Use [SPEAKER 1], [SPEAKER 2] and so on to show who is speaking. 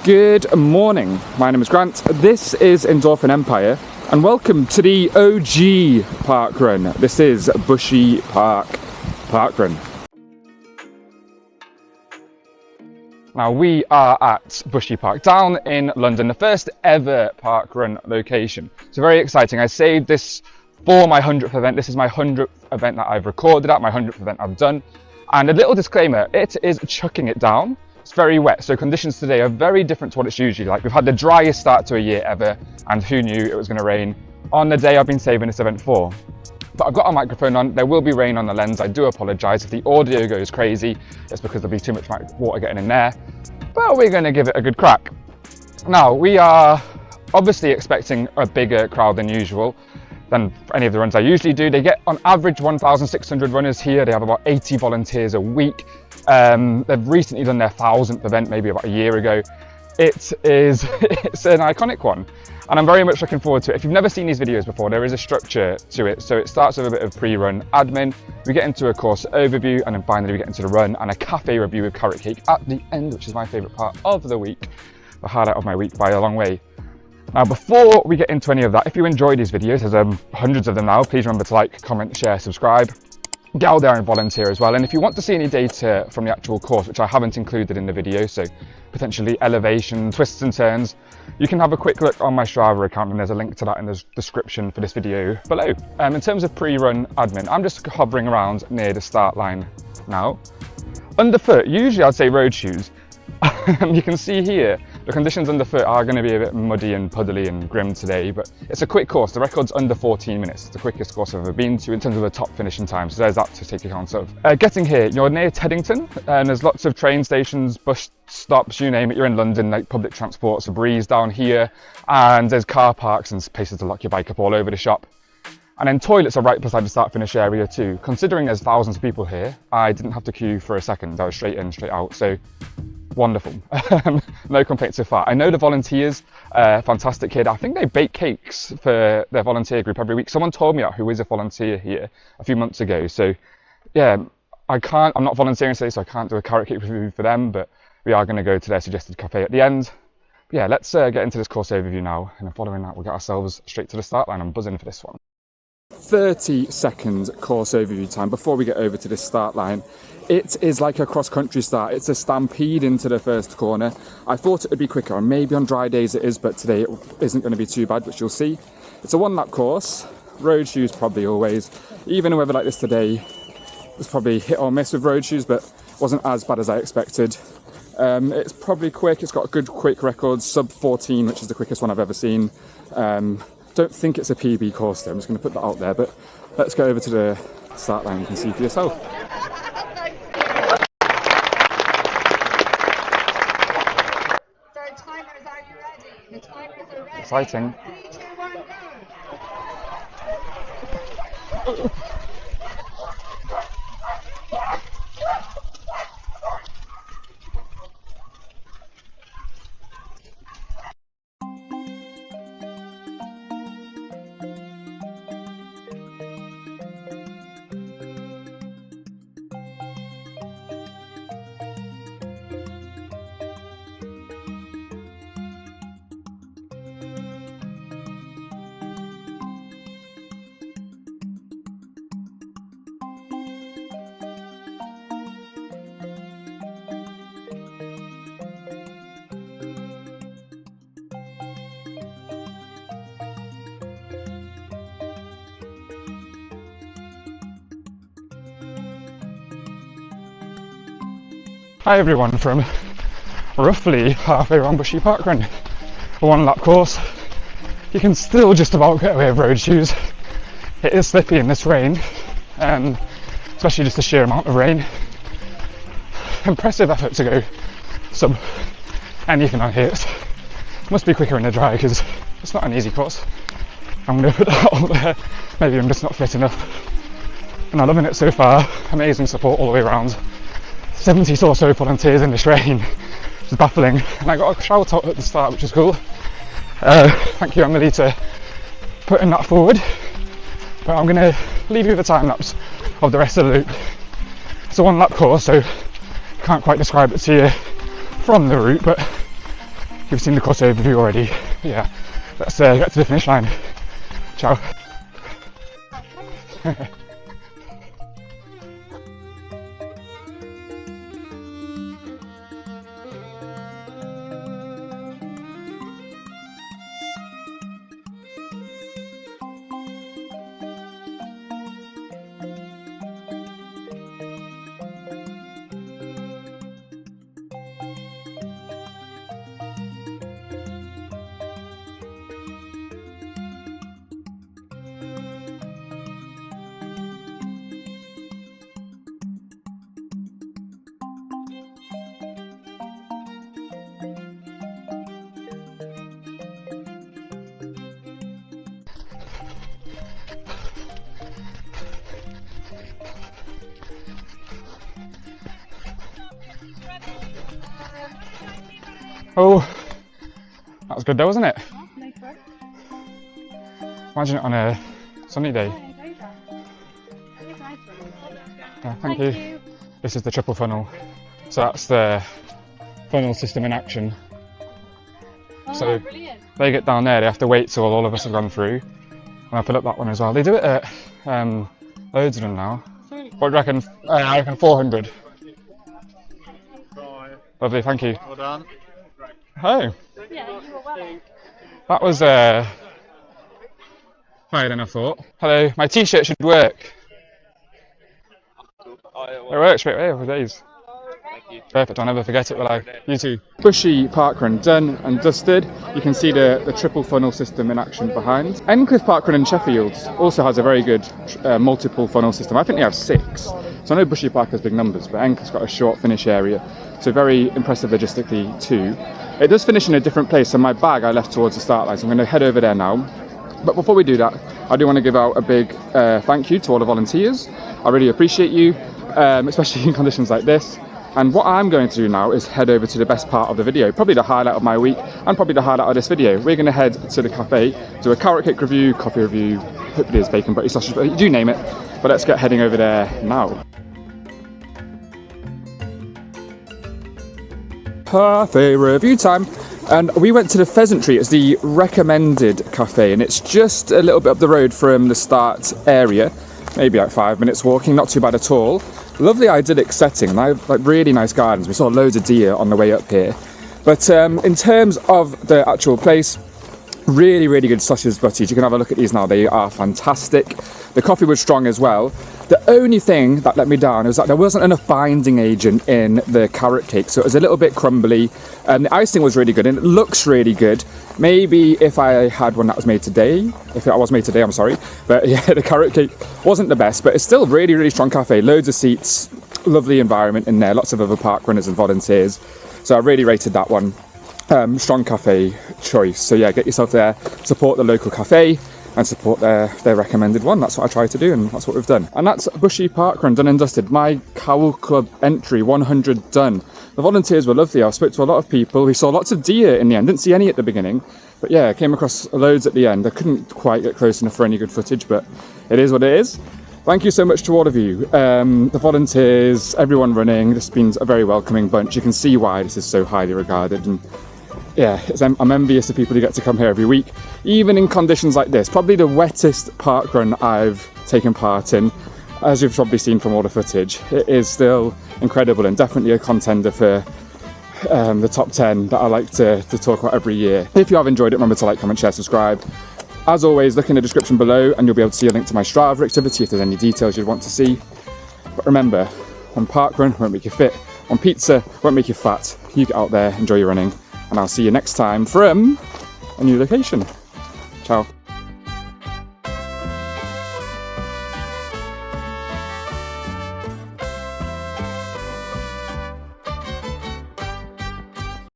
[SPEAKER 1] Good morning, my name is Grant, this is Endorphin Empire, and welcome to the OG PARKRUN. This is Bushy Park PARKRUN. Now we are at Bushy Park, down in London, the first ever PARKRUN location. So very exciting. I saved this for my 100th event. This is my 100th event that I've recorded at, my 100th event I've done. And a little disclaimer, it is chucking it down. It's very wet, so conditions today are very different to what it's usually like. We've had the driest start to a year ever, and who knew it was going to rain on the day I've been saving this event for. But I've got a microphone on, there will be rain on the lens, I do apologise. If the audio goes crazy, it's because there'll be too much water getting in there. But we're going to give it a good crack. Now, we are obviously expecting a bigger crowd than usual, than any of the runs I usually do. They get on average 1,600 runners here. They have about 80 volunteers a week. They've recently done their 1,000th event, maybe about a year ago. It's an iconic one, and I'm very much looking forward to it. If you've never seen these videos before, there is a structure to it. So it starts with a bit of pre-run admin, we get into a course overview, and then finally we get into the run and a cafe review with carrot cake at the end, which is my favourite part of the week, the highlight of my week by a long way. Now, before we get into any of that, if you enjoy these videos, there's hundreds of them now, please remember to like, comment, share, subscribe. Get out there and volunteer as well. And if you want to see any data from the actual course, which I haven't included in the video, so potentially elevation, twists and turns, you can have a quick look on my Strava account, and there's a link to that in the description for this video below. In terms of pre-run admin, I'm just hovering around near the start line now. Underfoot, usually I'd say road shoes. You can see here, the conditions underfoot are going to be a bit muddy and puddly and grim today, but it's a quick course. The record's under 14 minutes. It's the quickest course I've ever been to in terms of a top finishing time, so there's that to take account of. Getting here, you're near Teddington, and there's lots of train stations, bus stops, you name it. You're in London, like public transport's a breeze down here, and there's car parks and places to lock your bike up all over the shop. And then toilets are right beside the start-finish area too. Considering there's thousands of people here, I didn't have to queue for a second. I was straight in, straight out, so wonderful. No complaints so far. I know the volunteers, fantastic kid. I think they bake cakes for their volunteer group every week. Someone told me that who is a volunteer here a few months ago. So yeah, I'm not volunteering today, so I can't do a carrot cake review for them, but we are going to go to their suggested cafe at the end. But yeah, let's get into this course overview now, and following that we'll get ourselves straight to the start line. I'm buzzing for this one. 30-second course overview time before we get over to this start line. It is like a cross-country start. It's a stampede into the first corner. I thought it would be quicker, and maybe on dry days it is, but today it isn't going to be too bad, which you'll see. It's a one-lap course. Road shoes probably always. Even in weather like this today, it was probably hit or miss with road shoes, but wasn't as bad as I expected. It's probably quick. It's got a good quick record, sub 14, which is the quickest one I've ever seen. Don't think it's a PB course though, I'm just going to put that out there, but let's go over to the start line, you can see for yourself.
[SPEAKER 2] So timers, are you ready? The timers are ready.
[SPEAKER 1] Exciting.
[SPEAKER 2] 3, 2, 1, go!
[SPEAKER 1] Hi everyone from roughly halfway around Bushy PARKRUN. A one-lap course. You can still just about get away with road shoes. It is slippy in this rain, especially just the sheer amount of rain. Impressive effort to go sub anything on here. It must be quicker in the dry because it's not an easy course. I'm going to put that out there. Maybe I'm just not fit enough. And I'm loving it so far. Amazing support all the way around. 70 or so volunteers in this rain, which is baffling. And I got a shout out at the start, which is cool. Thank you, Emily, for putting that forward. But I'm going to leave you with a time lapse of the rest of the loop. It's a one lap course, so can't quite describe it to you from the route, but You've seen the course overview already. Yeah, let's get to the finish line. Ciao. Oh, that was good though, wasn't it? Imagine it on a sunny day. Yeah, thank you. This is the triple funnel. So that's the funnel system in action. So they get down there, they have to wait till all of us have gone through. And I fill up that one as well. They do it at loads of them now. What do you reckon? I reckon 400. Lovely, thank you.
[SPEAKER 3] Well done.
[SPEAKER 1] Oh.
[SPEAKER 2] Yeah, you were well.
[SPEAKER 1] That was higher than I thought. Hello, my t-shirt should work. It works straight away for days. Perfect, I'll never forget it, will I? You too. Bushy Parkrun done and dusted. You can see the triple funnel system in action behind. Endcliff Parkrun in Sheffield also has a very good multiple funnel system. I think they have 6. So I know Bushy Park has big numbers, but Endcliff's got a short finish area. So very impressive logistically too. It does finish in a different place, so my bag I left towards the start line, so I'm going to head over there now. But before we do that, I do want to give out a big thank you to all the volunteers. I really appreciate you, especially in conditions like this. And what I'm going to do now is head over to the best part of the video, probably the highlight of my week, and probably the highlight of this video. We're going to head to the cafe, do a carrot cake review, coffee review, hopefully there's bacon, butty, sausage, but you name it. But let's get heading over there now. Cafe review time. And we went to the Pheasantry. It's the recommended cafe, and it's just a little bit up the road from the start area, maybe like 5 minutes walking, not too bad at all. Lovely idyllic setting, and I have like really nice gardens. We saw loads of deer on the way up here. But in terms of the actual place, really, really good sausage butties. You can have a look at these now. They are fantastic. The coffee was strong as well. The only thing that let me down was that there wasn't enough binding agent in the carrot cake, so it was a little bit crumbly. The icing was really good, and it looks really good. Maybe if I had one that was made today, I'm sorry. But yeah, the carrot cake wasn't the best, but it's still really, really strong cafe. Loads of seats, lovely environment in there, lots of other park runners and volunteers. So I really rated that one. Strong cafe choice. So yeah, get yourself there, support the local cafe, and support their recommended one. That's what I try to do, and that's what we've done. And that's Bushy Parkrun done and dusted. My Cowell Club entry, 100 done. The volunteers were lovely. I spoke to a lot of people. We saw lots of deer in the end. Didn't see any at the beginning, but yeah, came across loads at the end. I couldn't quite get close enough for any good footage, but it is what it is. Thank you so much to all of you, the volunteers, everyone running. This has been a very welcoming bunch. You can see why this is so highly regarded, and yeah, I'm envious of people who get to come here every week, even in conditions like this. Probably the wettest park run I've taken part in, as you've probably seen from all the footage. It is still incredible, and definitely a contender for the top 10 that I like to talk about every year. If you have enjoyed it, remember to like, comment, share, subscribe. As always, look in the description below and you'll be able to see a link to my Strava activity if there's any details you'd want to see. But remember, one park run won't make you fit, one pizza won't make you fat. You get out there, enjoy your running, and I'll see you next time from a new location. Ciao.